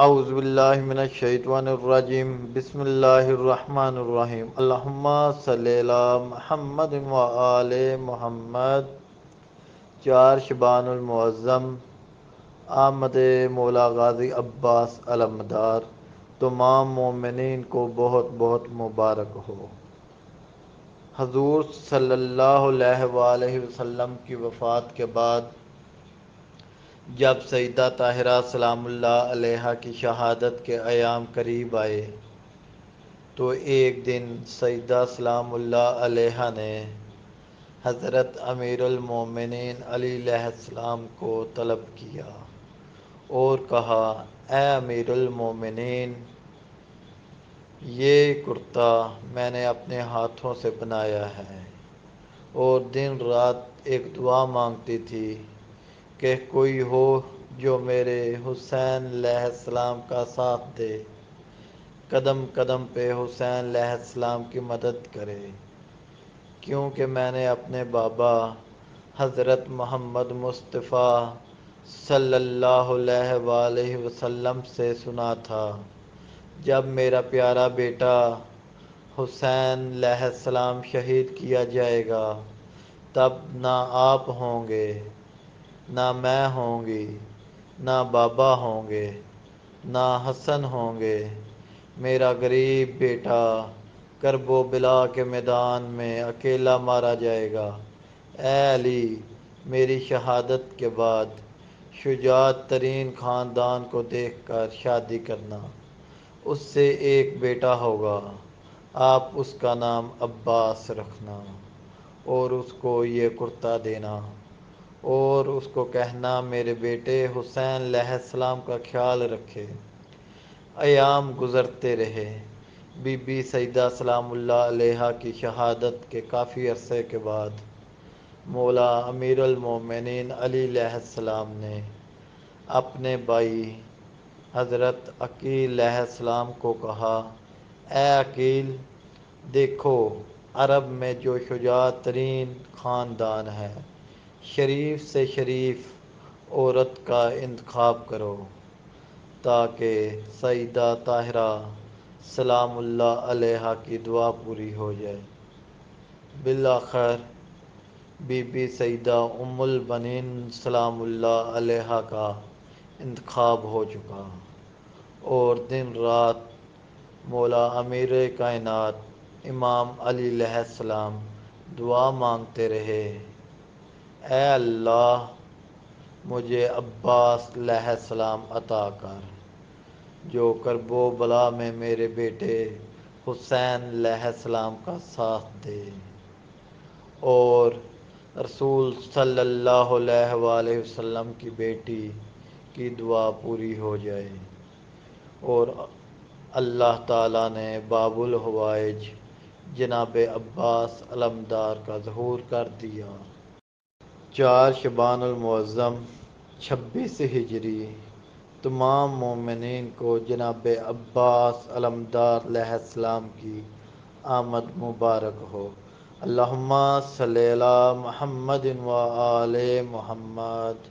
اعوذ باللہ من الشیطان الرجیم بسم اللہ الرحمن الرحیم اللہم صلی علی محمد و آل محمد۔ 4 شعبان المعظم، آمد مولا غازی عباس علمدار تمام مومنین کو بہت بہت مبارک ہو۔ حضور صلی اللہ علیہ وآلہ وسلم کی وفات کے بعد جب سیدہ طاہرہ سلام اللہ علیہا کی شہادت کے ایام قریب آئے تو ایک دن سیدہ سلام اللہ علیہا نے حضرت امیر المومنین علی علیہ السلام کو طلب کیا اور کہا، اے امیر المومنین، یہ کرتا میں نے اپنے ہاتھوں سے بنایا ہے اور دن رات ایک دعا مانگتی تھی کہ کوئی ہو جو میرے حسین علیہ السلام کا ساتھ دے، قدم قدم پہ حسین علیہ السلام کی مدد کرے، کیونکہ میں نے اپنے بابا حضرت محمد مصطفیٰ صلی اللہ علیہ وآلہ وسلم سے سنا تھا، جب میرا پیارا بیٹا حسین علیہ السلام شہید کیا جائے گا تب نہ آپ ہوں گے، نہ میں ہوں گی، نہ بابا ہوں گے، نہ حسن ہوں گے، میرا غریب بیٹا کرب و بلا کے میدان میں اکیلا مارا جائے گا۔ اے علی، میری شہادت کے بعد شجاعت ترین خاندان کو دیکھ کر شادی کرنا، اس سے ایک بیٹا ہوگا، آپ اس کا نام عباس رکھنا اور اس کو یہ کرتا دینا اور اس کو کہنا میرے بیٹے حسین علیہ السلام کا خیال رکھے۔ ایام گزرتے رہے۔ بی بی سیدہ سلام اللہ علیہا کی شہادت کے کافی عرصے کے بعد مولا امیر المومنین علی علیہ السلام نے اپنے بھائی حضرت عقیل علیہ السلام کو کہا، اے عقیل، دیکھو عرب میں جو شجاع ترین خاندان ہے، شریف سے شریف عورت کا انتخاب کرو تاکہ سیدہ طاہرہ سلام اللہ علیہا کی دعا پوری ہو جائے۔ بالآخر بی بی سیدہ ام البنین سلام اللہ علیہا کا انتخاب ہو چکا اور دن رات مولا امیر کائنات امام علی علیہ السلام دعا مانگتے رہے، اے اللہ، مجھے عباس علیہ السلام عطا کر جو کرب و بلا میں میرے بیٹے حسین علیہ السلام کا ساتھ دے اور رسول صلی اللہ علیہ وآلہ وسلم کی بیٹی کی دعا پوری ہو جائے۔ اور اللہ تعالیٰ نے باب الحوائج جناب عباس علمدار کا ظہور کر دیا۔ 4 شعبان المعظم 26 ہجری تمام مومنین کو جناب عباس علمدار علیہ السلام کی آمد مبارک ہو۔ اللہم صلی علی محمد و آل محمد۔